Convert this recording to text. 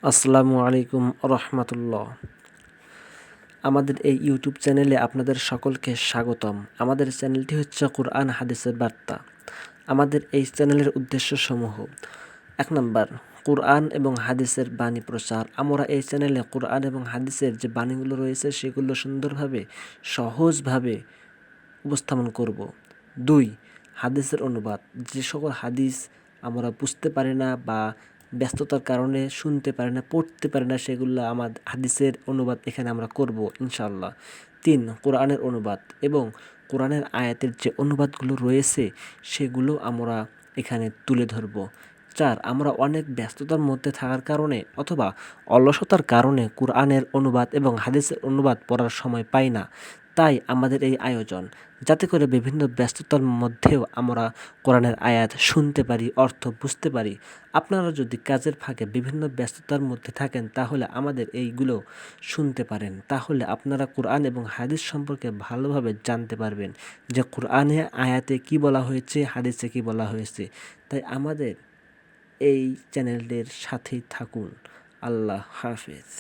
আসসালামু আলাইকুম রহমতুল্লাহ। আমাদের এই ইউটিউব চ্যানেলে আপনাদের সকলকে স্বাগতম। আমাদের চ্যানেলটি হচ্ছে কুরআন হাদিসের বার্তা। আমাদের এই চ্যানেলের উদ্দেশ্যসমূহ: ১ নাম্বার, কুরআন এবং হাদিসের বাণী প্রচার। আমরা এই চ্যানেলে কুরআন এবং হাদিসের যে বাণীগুলো রয়েছে সেগুলো সুন্দরভাবে, সহজভাবে উপস্থাপন করব। ২, হাদিসের অনুবাদ। যে সকল হাদিস আমরা বুঝতে পারি না বা ব্যস্ততার কারণে শুনতে পারি না, পড়তে পারি না, সেগুলো হাদিসের অনুবাদ এখানে আমরা করব ইনশাআল্লাহ। ৩, কোরআনের অনুবাদ এবং কোরআনের আয়াতের যে অনুবাদগুলো রয়েছে সেগুলো আমরা এখানে তুলে ধরব। ৪, আমরা অনেক ব্যস্ততার মধ্যে থাকার কারণে অথবা অলসতার কারণে কোরআনের অনুবাদ এবং হাদিসের অনুবাদ পড়ার সময় পাই না। তাই আমাদের এই আয়োজন, যাতে করে বিভিন্ন ব্যস্ততার মধ্যেও আমরা কোরআনের আয়াত শুনতে পারি, অর্থ বুঝতে পারি। আপনারা যদি কাজের ফাঁকে বিভিন্ন ব্যস্ততার মধ্যে থাকেন তাহলে আমাদের এইগুলো শুনতে পারেন। তাহলে আপনারা কোরআন এবং হাদিস সম্পর্কে ভালোভাবে জানতে পারবেন যে কোরআনে আয়াতে কি বলা হয়েছে, হাদিসে কি বলা হয়েছে। তাই আমাদের এই চ্যানেলটির সাথেই থাকুন। আল্লাহ হাফেজ।